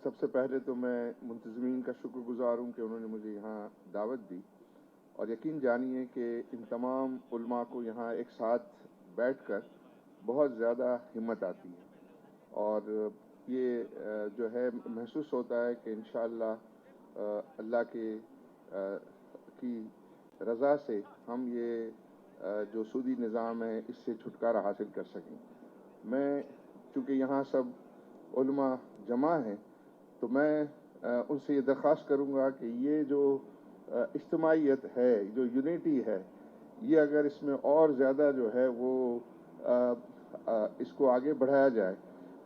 सबसे पहले तो मैं मुंतज़मीन का शुक्रगुज़ार हूँ कि उन्होंने मुझे यहाँ दावत दी, और यकीन जानिए कि इन तमाम उलमा को यहाँ एक साथ बैठकर बहुत ज़्यादा हिम्मत आती है, और ये जो है महसूस होता है कि इंशाअल्लाह अल्लाह की रज़ा से हम ये जो सूदी निज़ाम है इससे छुटकारा हासिल कर सकें। मैं चूँकि यहाँ सब उलमा जमा हैं, तो मैं उनसे ये दरख्वास्त करूँगा कि ये जो इज्तिमाइयत है, जो यूनिटी है, ये अगर इसमें और ज़्यादा जो है वो इसको आगे बढ़ाया जाए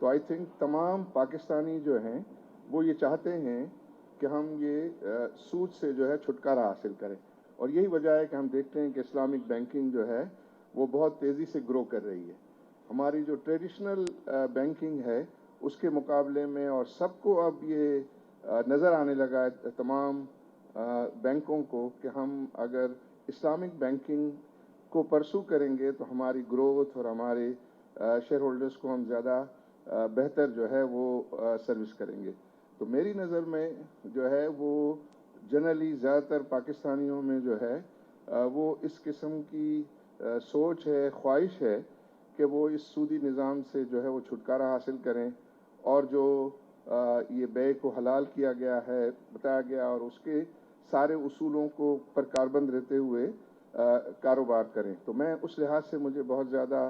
तो आई थिंक तमाम पाकिस्तानी जो हैं वो ये चाहते हैं कि हम ये सूद से जो है छुटकारा हासिल करें, और यही वजह है कि हम देखते हैं कि इस्लामिक बैंकिंग जो है वो बहुत तेज़ी से ग्रो कर रही है। हमारी जो ट्रेडिशनल बैंकिंग है उसके मुकाबले में, और सबको अब ये नज़र आने लगा है तमाम बैंकों को कि हम अगर इस्लामिक बैंकिंग को परसू करेंगे तो हमारी ग्रोथ और हमारे शेयर होल्डर्स को हम ज़्यादा बेहतर जो है वो सर्विस करेंगे। तो मेरी नज़र में जो है वो जनरली ज़्यादातर पाकिस्तानियों में जो है वो इस किस्म की सोच है, ख्वाहिश है कि वो इस सूदी निज़ाम से जो है वो छुटकारा हासिल करें, और जो ये बे को हलाल किया गया है, बताया गया, और उसके सारे उसूलों को पर कारबंद रहते हुए कारोबार करें। तो मैं उस लिहाज से मुझे बहुत ज़्यादा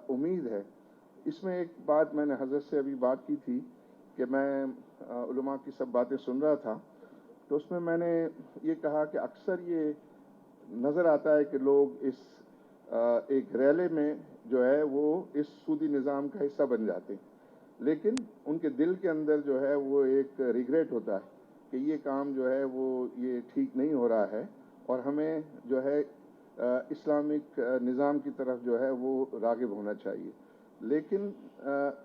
उम्मीद है। इसमें एक बात मैंने हज़रत से अभी बात की थी कि मैं उलमा की सब बातें सुन रहा था, तो उसमें मैंने ये कहा कि अक्सर ये नज़र आता है कि लोग इस एक रैले में जो है वो इस सूदी निज़ाम का हिस्सा बन जाते हैं, लेकिन उनके दिल के अंदर जो है वो एक रिग्रेट होता है कि ये काम जो है वो ये ठीक नहीं हो रहा है, और हमें जो है इस्लामिक निज़ाम की तरफ जो है वो राग़िब होना चाहिए। लेकिन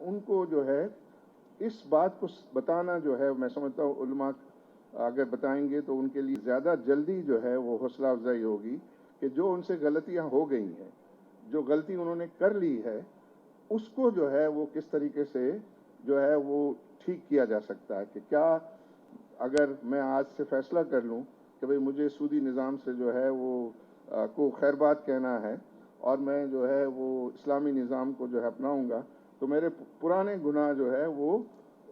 उनको जो है इस बात को बताना जो है, मैं समझता हूँ उलमा अगर बताएंगे तो उनके लिए ज़्यादा जल्दी जो है वो हौसला अफजाई होगी कि जो उनसे गलतियाँ हो गई हैं, जो गलती उन्होंने कर ली है, उसको जो है वो किस तरीके से जो है वो ठीक किया जा सकता है। कि क्या अगर मैं आज से फैसला कर लूँ कि भाई मुझे सूदी निज़ाम से जो है वो को खैरबात कहना है और मैं जो है वो इस्लामी निज़ाम को जो है अपनाऊँगा, तो मेरे पुराने गुनाह जो है वो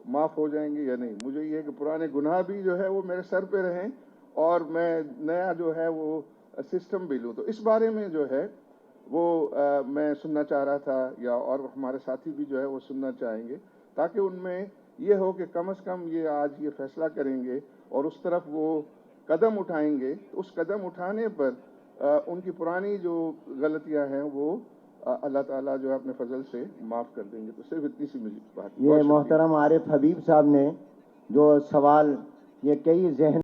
माफ़ हो जाएंगे या नहीं। मुझे ये है कि पुराने गुनाह भी जो है वो मेरे सर पे रहें और मैं नया जो है वो सिस्टम भी लूँ। तो इस बारे में जो है वो मैं सुनना चाह रहा था, या और हमारे साथी भी जो है वो सुनना चाहेंगे, ताकि उनमें ये हो कि कम से कम ये आज ये फैसला करेंगे और उस तरफ वो कदम उठाएंगे, तो उस कदम उठाने पर उनकी पुरानी जो गलतियां हैं वो अल्लाह ताला जो है अपने फजल से माफ़ कर देंगे। तो सिर्फ इतनी सी मुझे बात। ये मोहतरम आरिफ हबीब साहब ने जो सवाल ये कई जहन